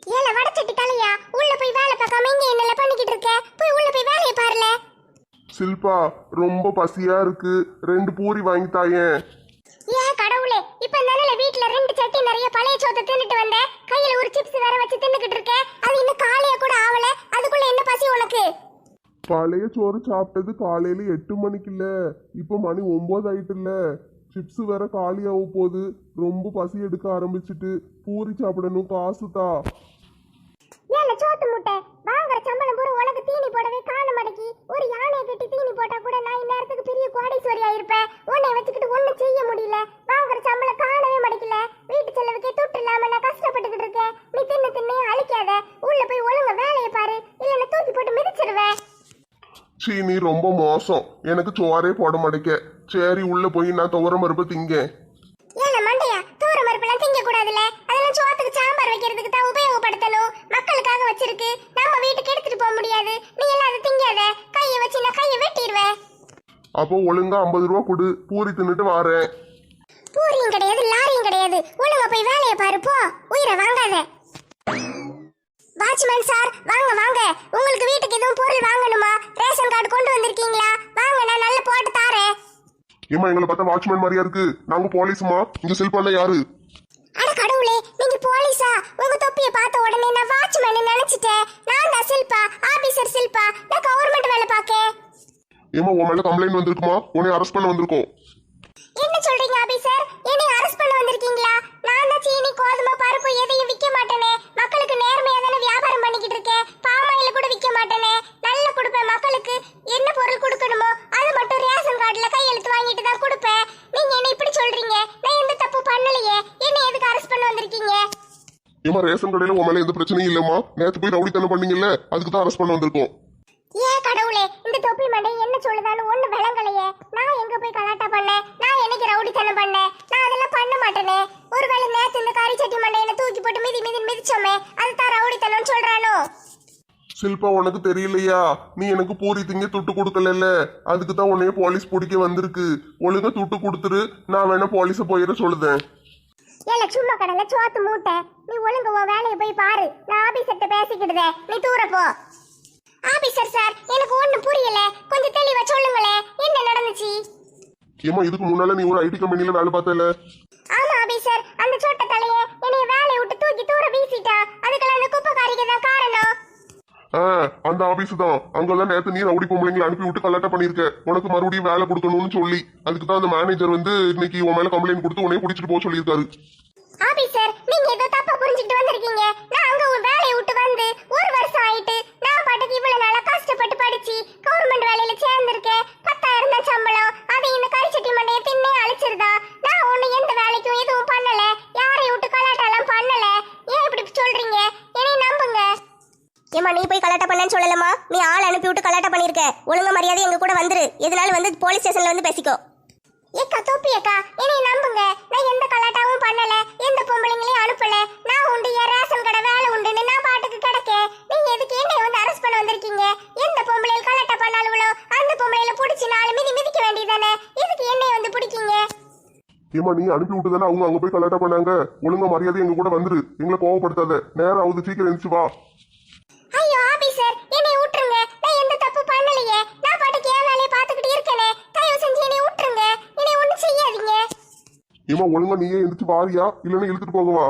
ஏல வடச்சட்டி தலையா, உள்ள போய் வேலை பார்க்காம இங்க என்னல பண்ணிக்கிட்டு இருக்க? போய் உள்ள போய் வேலையை பாருல. சில்பா, ரொம்ப பசியா இருக்கு, 2 பூரி வாங்கி தாயேன். ஏன் கடவுளே, இப்ப நல்ல வீட்ல 2 சட்டி நிறைய பழைய சோத்தை தின்னுட்டு வந்த, கையில ஒரு சிப்ஸ் வேற வச்சு தின்னுக்கிட்டு இருக்க. அது இன்னும் காலையா கூட ஆவல, அதுக்குள்ள என்ன பசி உனக்கு? பழைய சோறு சாப்பிட்டது காலையில 8 மணிக்கு இல்ல, இப்போ மணி 9 ஆயிட்டுல்ல. சிப்ஸ் வேற காலியாக போகுது, ரொம்ப பசி எடுக்க ஆரம்பிச்சுட்டு. பூரி சாப்பிடணும், காசு தா. ஏல சோத்து முட்டை, வாங்குற சம்பளம் பூரா உனக்கு தீனி போடவே காண மடக்கி. ஒரு யானையை கட்டி தீனி போட்டா கூட நான் இந்நேரத்துக்கு பெரிய கோடீஸ்வரியா இருப்பேன். உன்னை வச்சுக்கிட்டு ஒண்ணும் செய்ய முடியல. வாங்குற சம்பளம் காணவே மடக்கல. வீட்டு செலவுக்கே துட்டு இல்லாம நான் கஷ்டப்பட்டுக்கிட்டு இருக்கேன். நீ தின்னு தின்னே அழிக்காத. உள்ள போய் ஒழுங்க வேலையை பாரு, இல்லைன்னா தூக்கி போட்டு மிதிச்சிருவேன். சீ, நீ ரொம்ப மோசம். எனக்கு சோறே போட மாட்டேக்க. சரி, உள்ள போய் நான் துவர மறுப்பு திங்க. ஏல மண்டையா, தூர மறுப்பெல்லாம் திங்க கூடாதுல. அதெல்லாம் சோத்துக்கு சாம்பார் வைக்கிறதுக்கு தான் உபயோகப்படுத்தணும். மக்களுக்காக வச்சிருக்கு, நம்ம வீட்டுக்கு எடுத்துட்டு போக முடியாது. நீ எல்லாம் அதை திங்காத. கையை வச்சு நான் கையை வெட்டிடுவேன். அப்போ ஒழுங்கா 50 ரூபா கொடு, பூரி தின்னுட்டு வாரேன். பூரியும் கிடையாது, லாரியும் கிடையாது. ஒழுங்கா போய் வேலையை பாரு போ, உயிரை வாங்காத. வாட்ச்மேன் சார், வாங்க வாங்க. உங்களுக்கு வீட்டுக்கு எதுவும் பொருள் வாங்கணுமா? ரேஷன் கார்டு கொண்டு வந்திருக்கீங்களா? வாங்க, நான் நல்ல போட்டு தாரேன். ஏமா, எங்களை பார்த்தா வாட்ச்மேன் மாதிரியா இருக்கு? நாங்க போலீஸ்மா. இங்க சில்பால யாரு? அட கடவுளே, நீங்க போலீஸா? உங்க தொப்பியை பார்த்த உடனே நான் வாட்ச்மேன் நினைச்சிட்டேன். நான் தான் சில்பா, ஆபீசர் சில்பா. நான் கவர்மெண்ட் வேலை பார்க்கேன். ஏமா, உன் மேல கம்ப்ளைண்ட் வந்திருக்குமா? உன்னை அரெஸ்ட் பண்ண வந்திருக்கோம். என்ன சொல்றீங்க ஆபீசர்? என்னை அரெஸ்ட் பண்ண வந்திருக்கீங்களா? நான் தான் சீனி, கோதுமை, பருப்பு எதையும் விற்க மாட்டேனே. மக்களுக்கு நேர்மையா தானே வியாபாரம் பண்ணிக்கிட்டு இருக்கேன். பாமாயில கூட விற்க மாட்டேனே. நல்ல கொடுப்பேன் மக்களுக்கு. என்ன பொருள் கொடுக்கணுமோ அது மட்டும் ரேஷன் கார்டுல கையெழுத்து வாங்கிட்டு தான் கொடுப்பேன். நீங்க என்ன இப்படி சொல்றீங்க? நான் எந்த தப்பு பண்ணலையே. என்ன எதுக்கு அரெஸ்ட் பண்ண வந்திருக்கீங்க? ஏமா, ரேஷன் கடையில உன் மேல எந்த பிரச்சனையும் இல்லம்மா. நேத்து போய் ரவுடித்தனம் பண்ணீங்கல்ல, அதுக்கு தான் அரெஸ்ட் பண்ண வந்திருக்கோம். ஏன் கடவுளே, இந்த தொப்பி மண்டை என்ன சொல்லுதான்னு ஒண்ணு விளங்கலையே. நான் எங்க போய் கலாட்டா பண்ணேன்? நான் என்னைக்கு ரவுடித்தனம் பண்ணேன்? நான் அதெல்லாம் பண்ண மாட்டேனே. ஒருவேளை நேத்து இந்த காரி சட்டி மண்டையில தூக்கி போட்டு மிதிச்சோமே, அதுதான் ரவுடித்தனம் சொல்றானோ? சில்பா, உனக்கு தெரியலையா? நீ எனக்கு பூரி திங்க துட்டு கொடுக்கல, அதுக்கு தான் உன்னைய போலீஸ் பிடிக்க வந்திருக்கு. ஒழுங்கா துட்டு கொடுத்துரு, நான் வேணா போலீஸ போயிட சொல்லுதேன். ஏல சும்மா கடல சோத்து மூட்டை, நீ ஒழுங்கு உன் வேலையை போய் பாரு. நான் ஆபீசர்கிட்ட பேசிக்கிடுதே, நீ தூர போ. ஆபீசர் சார், எனக்கு ஒண்ணும் புரியல, கொஞ்சம் தெளிவா சொல்லுங்களேன், என்ன நடந்துச்சு? ஏமா, இதுக்கு முன்னால நீ ஒரு ஐடி கம்பெனில வேலை பார்த்தல? ஆமா ஆபீசர், அந்த சோட்ட தலையே என்னைய வேலையை விட்டு தூக்கி தூர வீசிட்டா. அதுக்கெல்லாம் அந்த குப்பைக்காரிக்கு தான் காரணம். அந்த ஆபீஸ் தான். அங்கெல்லாம் நேத்து நீ ரவுடி பொம்பளைங்களை அனுப்பி விட்டு கலாட்டம் பண்ணிருக்க. உனக்கு மறுபடியும் வேலை கொடுக்கணும்னு சொல்லி, அதுக்கு தான் அந்த மேனேஜர் வந்து இன்னைக்கு உன் மேல கம்ப்ளைண்ட் கொடுத்து உன்னைய பிடிச்சிட்டு போக சொல்லியிருக்காரு. ஆபீசர், நீங்க ஏதோ தப்பா புரிஞ்சுக்கிட்டு வந்திருக்கீங்க. நான் அங்க ஒரு வேலையை விட்டு வந்து 1 வருஷம் ஆயிட்டு. நான் பாட்டுக்கு இவ்வளவு நாளா கஷ்டப்பட்டு படிச்சு கவர்மெண்ட் வேலையில சேர்ந்திருக்கேன். 10,000 தான் சம்பளம். அதை இந்த கரிச்சட்டி மண்டையை தின்னே அழிச்சிருதா. நான் ஒண்ணு எந்த வேலைக்கும் எதுவும் பண்ணல, யாரையும் விட்டு கலாட்டெல்லாம் பண்ணல. ஏன் இப்படி சொல்றீங்க? என்னை நம்புங்க. ஏமா, நீ போய் கலாட்டா பண்ணேன்னு சொல்லலமா? நீ ஆள் அனுப்பி விட்டு கலாட்டா பண்ணிருக்க. ஒழுங்க மரியாதை எங்க கூட வந்துரு. எதனாலும் வந்து போலீஸ் ஸ்டேஷன்ல வந்து பேசிக்கோ. ஏக்கா தொப்பி அக்கா, என்னை நம்புங்க. நான் எந்த கலாட்டாவும் பண்ணல, எந்த பொம்பளைங்களையும் அனுப்பல. நான் உண்டு, என் ரேஷன் கடை வேலை உண்டுன்னு நான் பாட்டுக்கு கிடக்கேன். நீங்க எதுக்கு என்னை வந்து அரெஸ்ட் பண்ண வந்திருக்கீங்க? எந்த பொம்பளையில் கலாட்டா பண்ணாலுங்களோ அந்த பொம்பளையில பிடிச்சி 4 மிதிக்க வேண்டியதானே. எதுக்கு என்னை வந்து பிடிக்கீங்க? ஏமா, நீ அனுப்பி விட்டுதானே அவங்க அங்க போய் கலாட்டம் பண்ணாங்க. ஒழுங்கா மரியாதை எங்க கூட வந்துரு, எங்களை கோவப்படுத்தாத. நேரம் ஆகுது, சீக்கிரம் எந்திரிச்சு வா. ஐயோ ஆபீசர், என்னை விட்டுருங்க. நான் எந்த தப்பு பண்ணலையே. நான் பாட்டுக்கு என் வேலையை பார்த்துக்கிட்டு இருக்கேனே. தயவு செஞ்சு என்னை விட்டுருங்க. என்னை ஒண்ணும் செய்யாதீங்க. ஏமா, ஒழுங்கா நீயே எந்திரிச்சு வாரியா, இல்லைன்னா இழுத்துட்டு போகவா?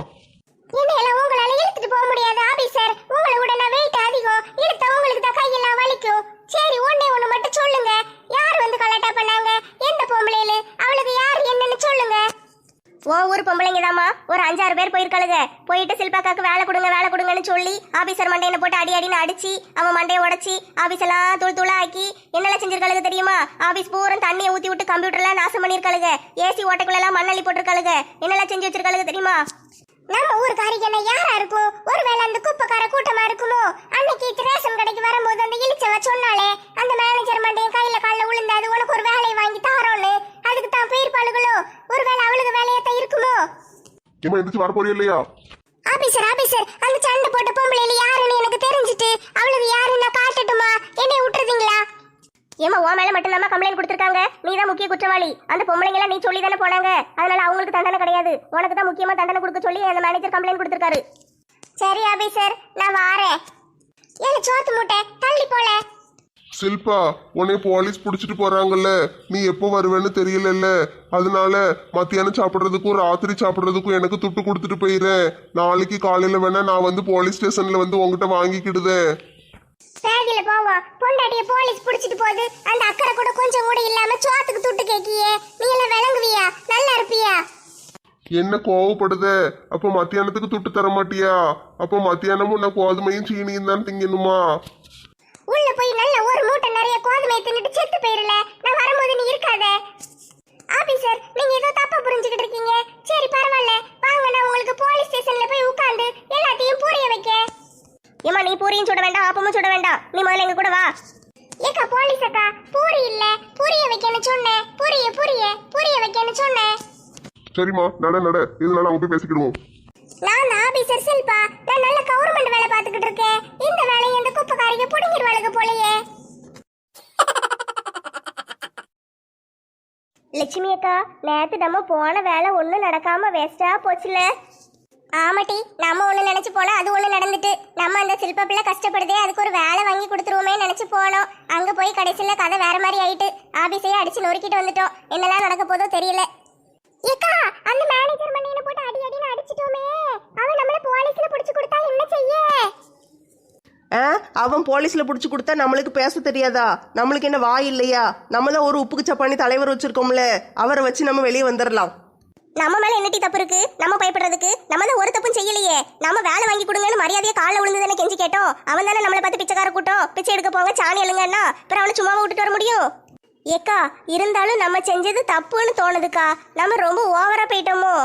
என்னையெல்லாம் உங்களால இழுத்துட்டு போக முடியாது ஆபீசர். உங்களை விட நான் வெயிட் அதிகம். இழுத்தா உங்களுக்கு தான் கையெல்லாம் வலிக்கும். சரி, ஒண்ணு மட்டும் சொல்லுங்க. யார் வந்து கலாட்டா பண்ணாங்க? எந்த பொம்பளையில? அவளுக்கு யார் என்னன்னு சொல்லுங்க. ஓ ஊர் பொம்பளைங்க தாமா ஒரு 5-6 பேர் போயிருக்காளுங்க. போயிட்டு சில்பாக்காக்கு வேலை கொடுங்கன்னு சொல்லி ஆபீசர் மண்டையில போட்டு அடின்னு அடிச்சு அவன் மண்டையை உடைச்சி ஆபீஸ் எல்லாம் தூளா ஆக்கி என்னெல்லாம் செஞ்சிருக்காளுங்க தெரியுமா? ஆபீஸ் பூரா தண்ணியை ஊத்தி விட்டு கம்ப்யூட்டர்லாம் நாசம் பண்ணிருக்காளுங்க. ஏசி ஓட்டைக்குள்ள எல்லாம் மண்ணள்ளி போட்டிருக்காளுங்க. என்னெல்லாம் செஞ்சு வச்சிருக்காளுங்க தெரியுமா? நம்ம ஊருக்காரிக்கு என்ன யாரா இருக்கும்? ஒருவேளை அந்த குப்பைக்கார கூட்டமா இருக்குமோ? அன்னைக்கு ரேஷன் கடைக்கு வரும்போது அந்த இழிச்சவ சொன்னாலே, அந்த மேனேஜர் மண்டையும் கையில காலில் விழுந்தாது உனக்கு ஒரு வேலையை வாங்கி தாரோன்னு. அதுக்கு தான் போயிருப்பாளுகளோ? ஒருவேளை அவளுக்கு வேலையத்தான் இருக்குமோ? ஏமா, எந்திரிச்சு வர போறியா இல்லையா? ஆபீசர் அந்த சண்டை போட்ட பொம்பளையில யாருன்னு எனக்கு தெரிஞ்சுட்டு அவளுக்கு யாருன்னு காட்டட்டுமா? என்னை விட்டுறீங்களா? ஏமா, உன் மேல மட்டும் நம்ம கம்ப்ளைண்ட் கொடுத்துருக்காங்க. நீ தான் முக்கிய குற்றவாளி. அந்த பொம்பளைங்க எல்லாம் நீ சொல்லி தானே போனாங்க. அதனால அவங்களுக்கு தண்டனை கிடையாது. உனக்கு தான் முக்கியமா தண்டனை கொடுக்க சொல்லி அந்த மேனேஜர் கம்ப்ளைண்ட் கொடுத்துருக்காரு. சரி ஆபீசர், நான் வாரேன். ஏல சோத்து மூட்டை தள்ளி போல. சில்பா, உன்னை போலீஸ் பிடிச்சிட்டு போறாங்கல்ல, நீ எப்போ வருவேன்னு தெரியலல்ல. அதனால மத்தியானம் சாப்பிட்றதுக்கும் ராத்திரி சாப்பிட்றதுக்கும் எனக்கு துட்டு கொடுத்துட்டு போயிடுறேன். நாளைக்கு காலையில வேணா நான் வந்து போலீஸ் ஸ்டேஷன்ல வந்து உங்ககிட்ட வாங்கிக்கிடுதேன். பேதியில போவோம். பொண்டாட்டிய போலீஸ் பிடிச்சிட்டு போகுது, அந்த அக்கறை கூட கொஞ்சம் கூட இல்லாம சோத்துக்கு துட்டு கேக்கியே. நீ எல்லாம் விளங்குவியா? நல்லா இருப்பியா? என்ன கோவப்படுத? அப்போ மத்தியானத்துக்கு துட்டு தர மாட்டியா? அப்போ மத்தியானமும் நான் கோதுமையும் சீனியும் தான் திங்கணுமா? உள்ள போய் நல்ல ஒரு மூட்டை நிறைய கோதுமை தின்னுட்டு செத்து போயிரல. நான் வரும்போது நீ இருக்காத. ஆபீசர், நீங்க ஏதோ தப்பா புரிஞ்சுக்கிட்டு இருக்கீங்க. சரி பரவாயில்ல, வாங்க நான் உங்களுக்கு போலீஸ் ஸ்டேஷன்ல போய் உட்கார்ந்து எல்லாத்தையும் புரிய வைக்க. ஏமா நீ பூரியும் சுட வேண்டாம், ஆப்பமும் சுட வேண்டாம், நீ முதல்ல எங்க கூட வா. ஏக்கா போலீஸ் அக்கா, பூரி இல்ல புரிய வைக்கன்னு சொன்னேன். புரிய வைக்கன்னு சொன்னேன். சரிம்மா, நட இதனால அவங்க போய் பேசிக்கிடுவோம். நான் ஆபீசர் சில்பா. நான் நல்ல கவர்மெண்ட் வேலை பார்த்துக்கிட்டு இருக்கேன். இந்த வேலையை இந்த குப்பைக்காரிங்க புடிங்கிடுவாளுங்க போலயே. லட்சுமி அக்கா, நேத்து நம்ம போன வேலை ஒன்றும் நடக்காம வேஸ்டா போச்சுல. ஆமாட்டி, நம்ம ஒண்ணு நினைச்சு போனா அது ஒண்ணு நடந்துட்டு. நம்ம அந்த சில்பா பிள்ளை கஷ்டப்படுதே, அதுக்கு ஒரு வேலை வாங்கி கொடுத்துருவோமே நினைச்சு போனோம். அங்க போய் கடைசியில கதை வேற மாதிரி ஆயிட்டு. ஆபீஸையே அடிச்சு நொறுக்கிட்டு வந்துட்டோம். என்னெல்லாம் நடக்க போதோ தெரியல. ஏக்கா, அந்த மேனேஜர் மண்ணின போட்டு அடின்னு அடிச்சிட்டோமே. அவன் நம்மள போலீஸ்ல புடிச்சு கொடுத்தா என்ன செய்ய? அவன் போலீஸ்ல புடிச்சு கொடுத்தா நம்மளுக்கு பேச தெரியாதா? நம்மளுக்கு என்ன வாய் இல்லையா? நம்ம தான் ஒரு உப்புக்கு சப்பானி தலைவர் வச்சிருக்கோம்ல, அவரை வச்சு நம்ம வெளியே வந்துடலாம். நம்ம மேல என்னட்டி தப்பு இருக்கு? நம்ம பயப்படுறதுக்கு நம்ம தான் ஒரு தப்பும் செய்யலையே. நம்ம வேலை வாங்கி கொடுங்கன்னு மரியாதையை காலைல விழுந்து தானே கெஞ்சி கேட்டோம். அவன் தானே நம்மளை பார்த்து பிச்சைக்கார கூட்டம், பிச்சை எடுக்க போங்க சாணி எழுங்கன்னா அப்புறம் அவனை சும்மாவை விட்டுட்டு வர முடியும்? ஏக்கா, இருந்தாலும் நம்ம செஞ்சது தப்புன்னு தோணுதுக்கா. நம்ம ரொம்ப ஓவரா போயிட்டோமோ?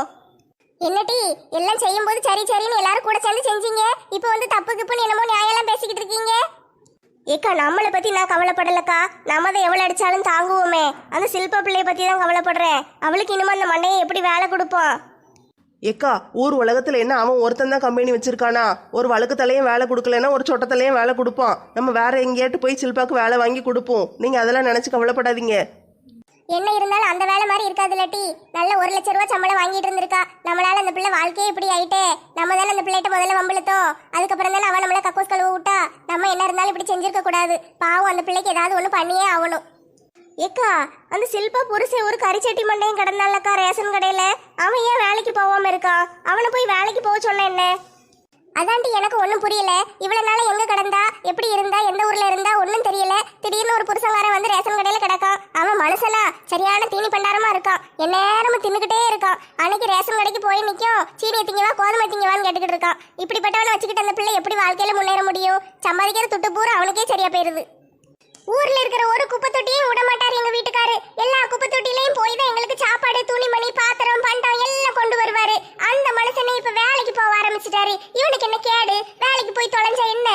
என்னட்டி, எல்லாம் செய்யும் போது சரின்னு எல்லாரும் கூட சேர்ந்து செஞ்சீங்க. இப்போ வந்து தப்பு கிப்புன்னு என்னமோ நியாயம்லாம் பேசிக்கிட்டு இருக்கீங்க. ஏக்கா, நம்மளை பத்தி நான் கவலைப்படலக்கா. நம்ம தான் எவ்வளவு அடிச்சாலும் தாங்குவோமே. அந்த சில்பா பிள்ளைய பத்தி தான் கவலைப்படுறேன். அவளுக்கு இனிமே அந்த மண்டையை எப்படி வேலை கொடுப்போம்? ஏக்கா, ஊர் உலகத்துல என்ன அவன் ஒருத்தன் தான் கம்பெனி வச்சிருக்கானா? ஒரு வழக்கத்திலையும் வேலை கொடுக்கலன்னா ஒரு சொட்டத்திலையும் வேலை கொடுப்பான். நம்ம வேற எங்கேயாட்டு போய் சில்பாக்கு வேலை வாங்கி கொடுப்போம். நீங்க அதெல்லாம் நினைச்சு கவலைப்படாதீங்க. என்ன இருந்தாலும் அந்த வேலை மாதிரி இருக்காது இல்லாட்டி. நல்ல 1 லட்சம் ரூபாய் சம்பளம் வாங்கிட்டு இருந்திருக்கா. நம்மளால அந்த பிள்ளை வாழ்க்கையே இப்படி ஆயிட்டே. நம்ம தானே அந்த பிள்ளைகிட்ட முதல்ல வம்பிழுத்தோம். அதுக்கப்புறம் தானே அவன் நம்மள கக்கூஸ் கழுவ விட்டா. நம்ம என்ன இருந்தாலும் இப்படி செஞ்சிருக்க கூடாது. பாவம், அந்த பிள்ளைக்கு ஏதாவது ஒண்ணு பண்ணியே ஆகணும். ஏக்கா, அந்த சில்பா புருஷன் ஒரு கரிச்சட்டி மண்டையும் கிடந்தாலக்கா ரேஷன் கடையில. அவன் ஏன் வேலைக்கு போகாம இருக்கா? அவனை போய் வேலைக்கு போக சொன்ன என்ன? அதான்டி எனக்கு ஒன்றும் புரியல. இவ்வளவு நாள் எங்க கிடந்தா, எப்படி இருந்தா, எந்த ஊர்ல இருந்தா ஒன்றும் தெரியல. திடீர்னு ஒரு புருஷங்காரன் வந்து ரேஷன் கடையில கிடக்கான். அவன் மனுஷனா சரியான தீனி பண்டாரமா இருக்கான். எந்நேரமும் தின்னுக்கிட்டே இருக்கான். அன்னைக்கு ரேஷன் கடைக்கு போய் நிற்கும், சீனியை திங்கவா கோதுமை திங்கவான்னு கேட்டுக்கிட்டு இருக்கான். இப்படிப்பட்டவனை வச்சுக்கிட்டு அந்த பிள்ளை எப்படி வாழ்க்கையில முன்னேற முடியும்? சம்பாதிக்கிற துட்டு பூரா அவனுக்கே சரியா போயிருது. ஊர்ல இருக்கிற ஒரு குப்பை தொட்டியும் விட மாட்டாரு எங்க வீட்டுக்காரு. எல்லா குப்பை தொட்டிலையும் போய் தான் எங்களுக்கு சாப்பாடு, துணிமணி, பாத்திரம், பண்டம் எல்லாம் கொண்டு வருவாரு. அந்த மனுஷனை இப்ப வேலைக்கு போக ஆரம்பிச்சுட்டாரு. இவனுக்கு என்ன கேடு? வேலைக்கு போய் தொலைஞ்சா என்ன?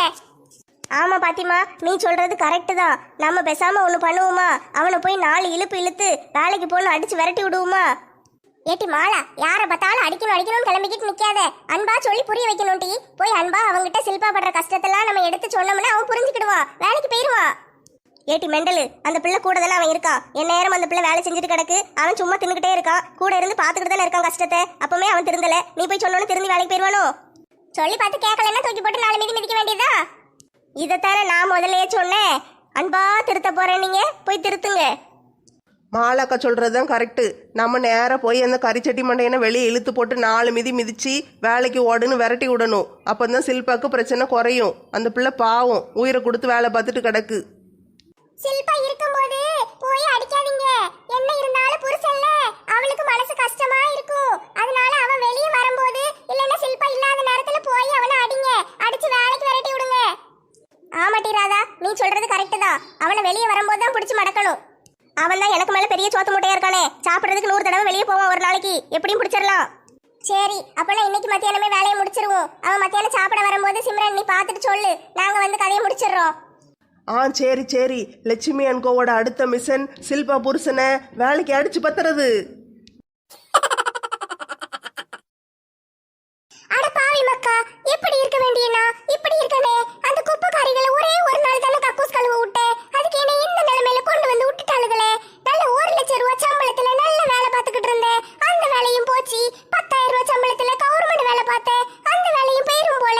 ஆமா பாத்திமா, நீ சொல்றது கரெக்டு தான். நம்ம பேசாம ஒண்ணு பண்ணுவோமா? அவனை போய் 4 இழுப்பு இழுத்து வேலைக்கு போன்னு அடிச்சு விரட்டி விடுவோமா? ஏட்டி மாலா, யாரை பார்த்தாலும் அடிக்கணும்னு கிளம்பிக்கிட்டு நிக்காத. அன்பா சொல்லி புரிய வைக்கணும் டி. போய் அன்பா அவங்கிட்ட சில்பா படுற கஷ்டத்தெல்லாம் நம்ம எடுத்து சொன்னோம்னா அவன் புரிஞ்சுக்கிடுவான், வேலைக்கு போயிருவான். ஏட்டி மெண்டலு, அந்த பிள்ளை கூட தானே அவன் இருக்கான். என் நேரம் அந்த பிள்ளை வேலை செஞ்சுட்டு கிடக்கு. அவன் சும்மா தின்னுக்கிட்டே இருக்கான். கூட இருந்து பாத்துக்கிட்டு தானே இருக்கான் கஷ்டத்தை. அப்பவுமே அவன் திருந்தல. நீ போய் சொன்னோன்னு திருந்தி வேலைக்கு போயிருவானோ? சொல்லி பார்த்து கேட்கலன்னா தூக்கி போட்டு 4 மீதி மிதிக்க வேண்டியதா? இதைத்தானே நான் முதல்லயே சொன்னேன். அன்பா திருத்த போறேன், நீங்க போய் திருத்துங்க. மாலாக்கா சொல்றதுதான் கரெக்டு. நம்ம நேராக போய் அந்த கரிச்சட்டி மண்டையனை வெளியே இழுத்து போட்டு 4 மிதி மிதிச்சு வேலைக்கு ஓடுன்னு விரட்டி விடணும். அப்பதான் சில்பாக்கு பிரச்சனை குறையும். அந்த பிள்ளை பாவம் உயிரை கொடுத்து வேலை பார்த்துட்டு கிடக்கு. சில்பா இருக்கும்போது போய் அடிக்காதீங்க. என்ன இருந்தாலும் புருஷன்ல, அவளுக்கு மனசு கஷ்டமா இருக்கும். அதனால அவன் வெளியே வரும்போது இல்லன்னா சில்பா இல்லாத நேரத்துல போய் அவனை அடிங்க. அடிச்சு வேலைக்கு விரட்டி விடுங்க. ஆமாட்டி ராதா, நீ சொல்றது கரெக்டு தான். அவனை வெளியே வரும்போது தான் பிடிச்சி மடக்கணும். அவன் தான் எனக்கு மேல பெரிய சோத்து மூட்டையா இருக்கானே. சாப்பிட்றதுக்கு 100 தடவை வெளியே போவான் ஒரு நாளைக்கு. எப்படியும் பிடிச்சிடலாம். சரி, அப்பனா இன்னைக்கு மத்தியானமே வேலையை முடிச்சிருவோம். அவன் மத்தியானம் சாப்பிட வரும்போது சிம்ரன் நீ பார்த்துட்டு சொல்லு, நாங்க வந்து கதையை முடிச்சிடுறோம். சரி. லட்சுமி அன்கோவோட அடுத்த மிஷன் சில்பா புருஷனை வேலைக்கு அடிச்சு பத்துறது. அட பாவி மக்கா, எப்படி இருக்க வேண்டியனா இப்படி இருக்கனே. அந்த குப்பைக்காரிகளை ஒரே ஒரு நாள் தானே கக்கூஸ் கழுவ விட்டேன். அதுக்கு என்ன இந்த நிலைமையில கொண்டு வந்து விட்டுட்டாளுகளே. நல்ல 1 லட்சம் ரூபாய் சம்பளத்துல நல்ல வேலை பார்த்துக்கிட்டு இருந்தேன். அந்த வேலையும் போச்சு. 10,000 ரூபாய் சம்பளத்துல கவர்மெண்ட் வேலை பார்த்தேன். அந்த வேலையும் போயிரும் போல.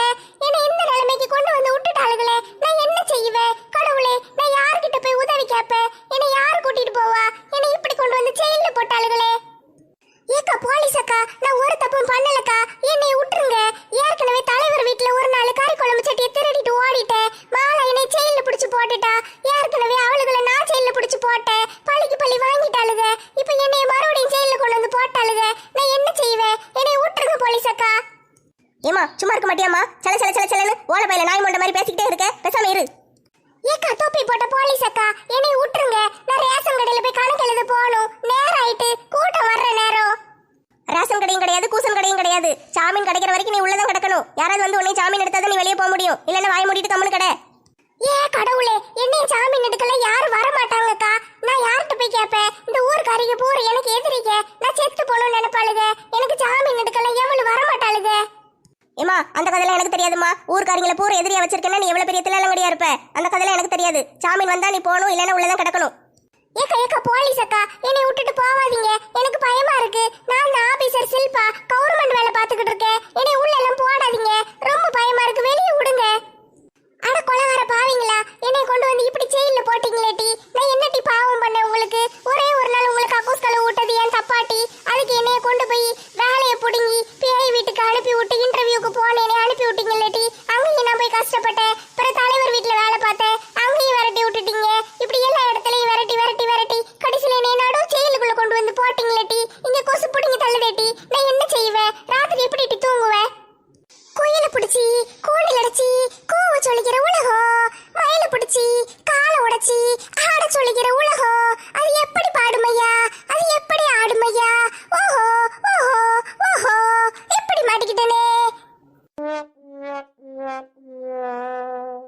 ஏமா சும்மா இருக்க மாட்டியாமா? சல சல சல சலன்னு ஓலை பையில நாய் மொண்ட மாதிரி பேசிக்கிட்டே இருக்க, பேசாம இரு. ஏக்கா தொப்பி போட்ட போலீஸ் அக்கா என்னை விட்டுருங்க. நான் ரேஷன் கடையில போய் கணக்கு எழுத போகணும். நேரம் ஆயிட்டு, கூட்டம் வர்ற நேரம். ரேஷன் கடையும் கிடையாது, கூசன் கடையும் கிடையாது. ஜாமீன் கிடைக்கிற வரைக்கும் நீ உள்ளதான் கிடக்கணும். யாராவது வந்து உன்னை ஜாமீன் எடுத்தாதான் நீ வெளியே போக முடியும். இல்லைன்னா வாய மூடிட்டு கம்முனு கடை. ஏ கடவுளே, என்னைய ஜாமீன் எடுக்கல யாரும் வர மாட்டாங்கக்கா. நான் யார்கிட்ட போய் கேட்பேன்? இந்த ஊர்க்காரிங்க பூரா எனக்கு எதிரிக்க. நான் செத்து போகணும்னு நினைப்பாளுங்க. எனக்கு ஜாமீன் எடுக்கல எவ்வளவு வர மாட்டாளுங்க. ஏமா அந்த கதையெல்லாம் எனக்கு தெரியாதுமா. ஊர்க்காரங்களை பூரா எதிரியா வச்சிருக்கேன்னா நீ எவ்வளவு பெரிய தில்லாலங்கடியா இருப்ப. அந்த கதையெல்லாம் எனக்கு தெரியாது. ஜாமீன் வந்தா நீ போகணும், இல்லைன்னா உள்ளதான் கிடக்கணும். ஏக்கா ஏக்கா போலீஸ் அக்கா என்னை விட்டுட்டு போவாதீங்க. எனக்கு பயமா இருக்கு. நான் இந்த ஆபீசர் சில்பா கவர்மெண்ட் வேலை பார்த்துக்கிட்டு இருக்கேன். என்னை உள்ள எல்லாம் போடாதீங்க. ரொம்ப பயமா இருக்கு. வெளியே விடுங்க. அட கொலகார பாவீங்களா, என்னை கொண்டு வந்து இப்படி ஜெயில போட்டீங்களே டி. நான் என்ன டி பாவம் பண்ணேன் உங்களுக்கு? ஒரே ஒரு நாள் உங்களுக்கு அக்கூஸ் கலை விட்டது ஏன் தப்பாட்டி? அதுக்கு என்னைய கொண்டு போய் வேலையை பிடுங்கி பேய் வீட்டுக்கு அனுப்பி விட்டு இன்டர்வியூக்கு போனேனே அனுப்பி விட்டீங்களே டி. அங்கேயும் நான் போய் கஷ்டப்பட்டேன். பிறகு தலைவர் வீட்டுல வேலை பார்த்தேன். அங்கேயும் விரட்டி விட்டுட்டீங்க. இப்படி எல்லா இடத்துலயும் விரட்டி விரட்டி விரட்டி கடைசியில என்னைய நடு ஜெயிலுக்குள்ள கொண்டு வந்து போட்டீங்களே டி. இங்க கொசு பிடிங்கி தள்ளுதே டி. நான் என்ன செய்வேன்? ராத்திரி எப்படி டி தூங்குவேன்? கோயில பிடிச்சி கூண்டில் அடைச்சி கூவ சொல்லிக்கிற உலகம், மயில பிடிச்சி காலை உடைச்சி ஆட சொல்லிக்கிற உலகம். அது எப்படி பாடுமையா? அது எப்படி ஆடுமையா?